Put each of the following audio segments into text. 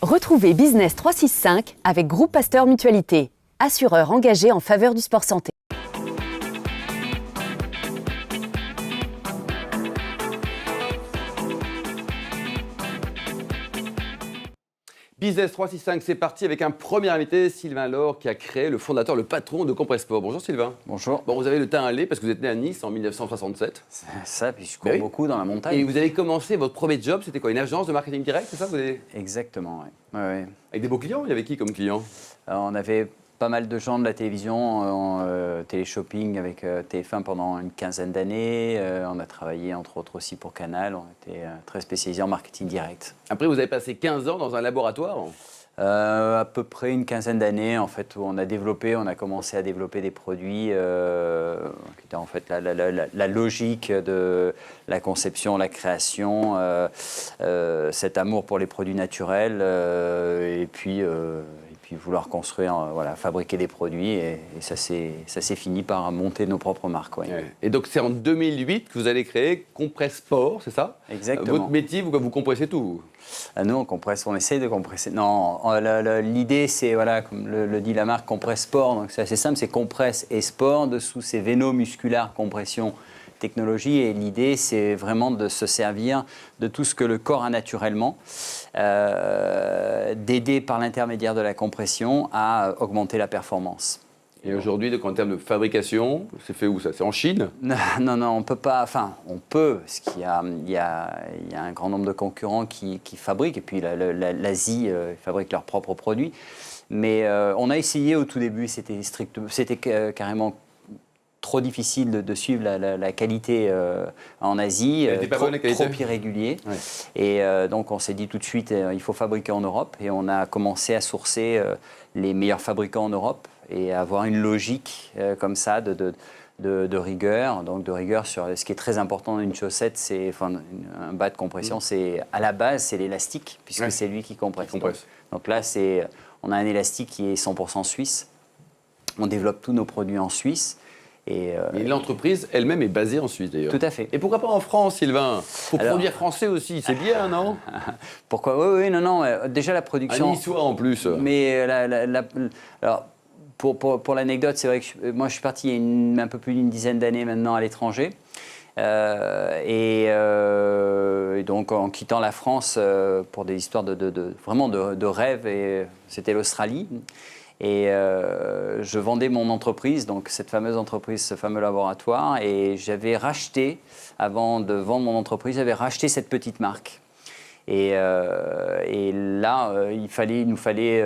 Retrouvez Business 365 avec Groupe Pasteur Mutualité, assureur engagé en faveur du sport santé. Business 365, c'est parti avec un premier invité, Sylvain Laure, qui a créé, le fondateur, le patron de Compressport. Bonjour Sylvain. Bonjour. Bon, vous avez le teint à lait parce que vous êtes né à Nice en 1967. C'est ça, puis je cours beaucoup dans la montagne. Et vous avez commencé, votre premier job, c'était quoi? Une agence de marketing direct, c'est ça Exactement, oui. Ouais. Avec des beaux clients? Il y avait qui comme client? On avait pas mal de gens de la télévision, en télé-shopping avec TF1 pendant une quinzaine d'années. On a travaillé entre autres aussi pour Canal. On était très spécialisés en marketing direct. Après, vous avez passé 15 ans dans un laboratoire? À peu près une quinzaine d'années en fait où on a commencé à développer des produits qui étaient en fait la logique de la conception, la création, cet amour pour les produits naturels et puis vouloir construire, fabriquer des produits et ça s'est fini par monter nos propres marques. Ouais. Ouais. Et donc c'est en 2008 que vous allez créer Compressport, c'est ça? Exactement. Votre métier, vous compressez tout? Nous, on compresse, on essaye de compresser. Non, l'idée, c'est, comme le dit la marque, Compressport. Donc c'est assez simple, c'est compresse et sport. Dessous, c'est véno-musculaire, compression, technologie. Et l'idée, c'est vraiment de se servir de tout ce que le corps a naturellement, d'aider par l'intermédiaire de la compression à augmenter la performance. Et aujourd'hui, en termes de fabrication, c'est fait où ça? C'est en Chine? Non, on peut pas. Enfin, on peut, parce qu'il y a un grand nombre de concurrents qui fabriquent, et puis l'Asie fabrique leurs propres produits. Mais on a essayé au tout début, c'était carrément trop difficile de suivre la qualité en Asie, trop irrégulier. Ouais. Et donc on s'est dit tout de suite, il faut fabriquer en Europe, et on a commencé à sourcer les meilleurs fabricants en Europe et avoir une logique comme ça de rigueur. Donc de rigueur sur ce qui est très important dans une chaussette, un bas de compression, c'est à la base c'est l'élastique puisque c'est lui qui compresse. Donc là on a un élastique qui est 100% suisse. On développe tous nos produits en Suisse. Et l'entreprise elle-même est basée en Suisse d'ailleurs. Tout à fait. Et pourquoi pas en France, Sylvain? Il faut produire français aussi, c'est bien, non? Pourquoi? Oui, non. Déjà la production. À Niçois en plus. Mais alors, pour l'anecdote, c'est vrai que moi je suis parti il y a un peu plus d'une dizaine d'années maintenant à l'étranger. Et donc en quittant la France pour des histoires vraiment de rêve, et c'était l'Australie. Et je vendais mon entreprise, donc cette fameuse entreprise, ce fameux laboratoire, et j'avais racheté, avant de vendre mon entreprise, j'avais racheté cette petite marque. Et là, il nous fallait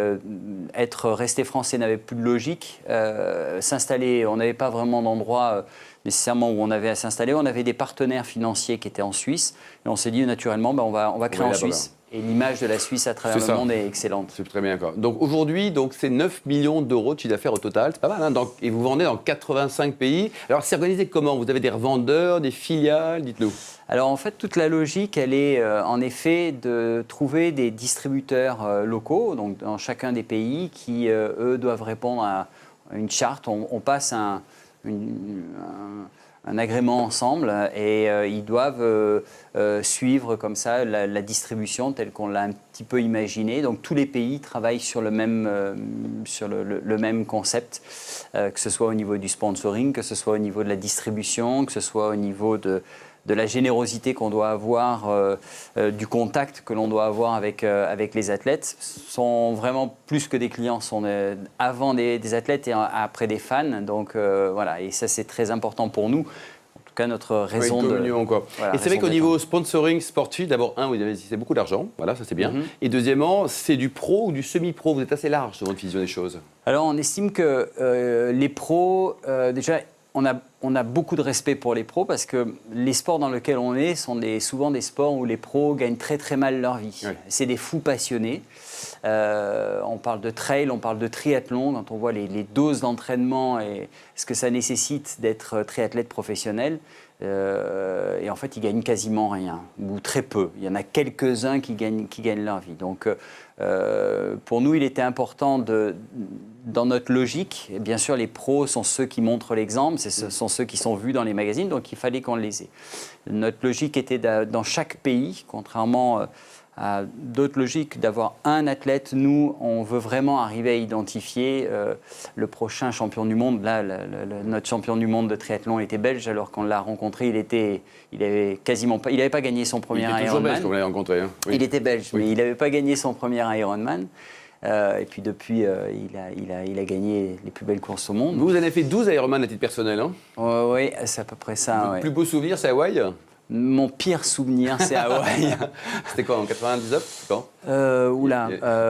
être resté français, n'avait plus de logique. S'installer, on n'avait pas vraiment d'endroit nécessairement où on avait à s'installer. On avait des partenaires financiers qui étaient en Suisse. Et on s'est dit naturellement, on va créer en Suisse. Et l'image de la Suisse à travers le monde est excellente. C'est très bien. Donc aujourd'hui, c'est 9 millions d'euros de chiffre d'affaires au total. C'est pas mal. Hein, et vous vendez dans 85 pays. Alors c'est organisé comment? Vous avez des revendeurs, des filiales? Dites-nous. Alors en fait, toute la logique, elle est en effet de trouver des distributeurs locaux, donc dans chacun des pays, qui, eux, doivent répondre à une charte. On passe un agrément ensemble et ils doivent suivre comme ça la distribution telle qu'on l'a un petit peu imaginée. Donc tous les pays travaillent sur le même concept, que ce soit au niveau du sponsoring, que ce soit au niveau de la distribution, que ce soit au niveau de la générosité qu'on doit avoir, du contact que l'on doit avoir avec les athlètes. Sont vraiment plus que des clients, sont avant des athlètes et après des fans. Donc et ça c'est très important pour nous. En tout cas, notre raison de communion, quoi. Voilà, et c'est vrai qu'au niveau sponsoring sportif, d'abord, vous investissez beaucoup d'argent, voilà, ça c'est bien. Et deuxièmement, c'est du pro ou du semi-pro? Vous êtes assez large sur votre vision des choses. Alors, on estime que les pros, déjà, on a beaucoup de respect pour les pros parce que les sports dans lesquels on est sont souvent des sports où les pros gagnent très très mal leur vie. Oui. C'est des fous passionnés. On parle de trail, on parle de triathlon. Quand on voit les doses d'entraînement et ce que ça nécessite d'être triathlète professionnel, et en fait, ils gagnent quasiment rien, ou très peu. Il y en a quelques-uns qui gagnent leur vie. Donc, pour nous, il était important dans notre logique, et bien sûr, les pros sont ceux qui montrent l'exemple, ce sont ceux qui sont vus dans les magazines, donc il fallait qu'on les ait. Notre logique était dans chaque pays, contrairement d'autres logiques d'avoir un athlète. Nous, on veut vraiment arriver à identifier le prochain champion du monde. Là, notre champion du monde de triathlon était belge, alors qu'on l'a rencontré, il n'avait pas gagné son premier Ironman. Il était toujours belge, comme vous l'avez rencontré. Hein. Oui. Il était belge, oui. mais il n'avait pas gagné son premier Ironman. Et puis depuis, il a gagné les plus belles courses au monde. Vous en avez fait 12 Ironman à titre personnel, hein? Oui, c'est à peu près ça. Le plus beau souvenir, c'est Hawaï? Mon pire souvenir, c'est Hawaï. C'était quand, en 99? Quand?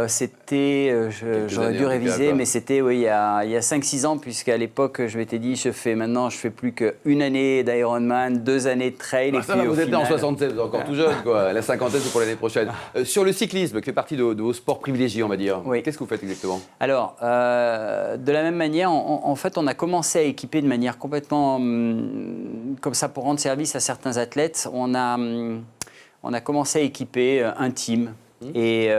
C'était, j'aurais dû réviser, mais c'était il y a 5-6 ans, puisqu'à l'époque, je m'étais dit, je fais plus qu'une année d'Ironman, 2 années de trail. Bah, et ça puis, va, vous êtes final... en 76, vous êtes encore tout jeune, quoi. La cinquantaine, c'est pour l'année prochaine. Sur le cyclisme, qui fait partie de vos sports privilégiés, on va dire, oui. Qu'est-ce que vous faites exactement? Alors, de la même manière, en fait, on a commencé à équiper de manière complètement comme ça pour rendre service à certains athlètes. On a commencé à équiper un team. Et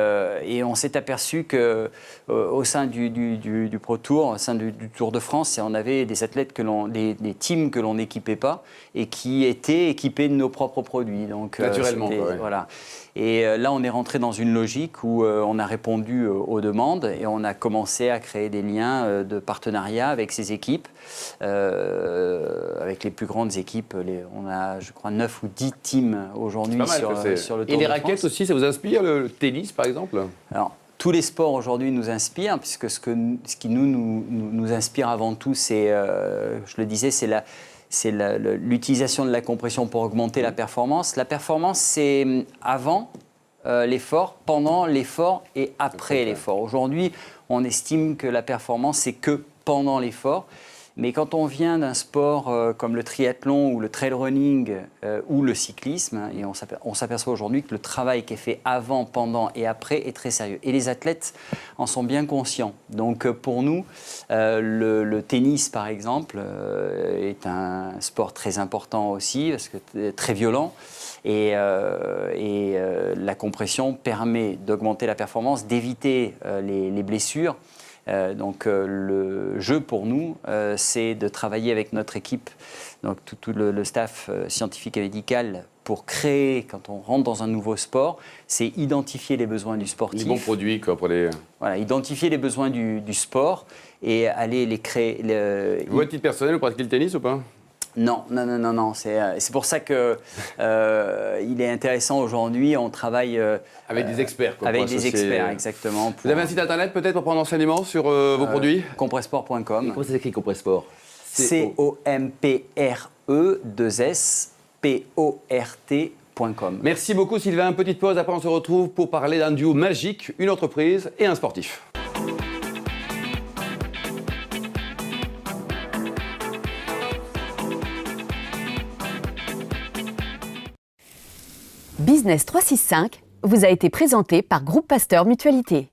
on s'est aperçu qu'au sein du Pro Tour, au sein du Tour de France, on avait des athlètes, des teams que l'on n'équipait pas et qui étaient équipés de nos propres produits. Donc, naturellement, quoi, ouais. Voilà. Et là, on est rentré dans une logique où on a répondu aux demandes et on a commencé à créer des liens de partenariat avec ces équipes, avec les plus grandes équipes. On a, je crois, 9 ou 10 teams aujourd'hui sur le Tour de France. Et les raquettes aussi, ça vous inspire, le tennis, par exemple? Alors, tous les sports aujourd'hui nous inspirent, puisque ce qui nous inspire avant tout, c'est, je le disais, c'est l'utilisation de la compression pour augmenter la performance. La performance, c'est avant l'effort, pendant l'effort et après l'effort. Aujourd'hui, on estime que la performance, c'est que pendant l'effort. Mais quand on vient d'un sport comme le triathlon ou le trail running ou le cyclisme, et on s'aperçoit aujourd'hui que le travail qui est fait avant, pendant et après est très sérieux. Et les athlètes en sont bien conscients. Donc pour nous, le tennis, par exemple, est un sport très important aussi, parce que très violent. Et la compression permet d'augmenter la performance, d'éviter les blessures. Donc le jeu pour nous, c'est de travailler avec notre équipe, donc tout le staff scientifique et médical, pour créer, quand on rentre dans un nouveau sport, c'est identifier les besoins du sportif. Les bons produits, quoi, pour les... Voilà, identifier les besoins du sport et aller les créer. Vous, à titre personnel, vous pratiquez le tennis ou pas? Non. C'est pour ça que il est intéressant aujourd'hui. On travaille avec des experts. Quoi, avec des experts, exactement. Vous avez un site internet peut-être pour prendre enseignement sur vos produits? Compressport.com. Comment ça s'écrit Compressport? COMPRE2SPORT.com. Merci beaucoup Sylvain. Petite pause, après on se retrouve pour parler d'un duo magique, une entreprise et un sportif. Business 365 vous a été présenté par Groupe Pasteur Mutualité.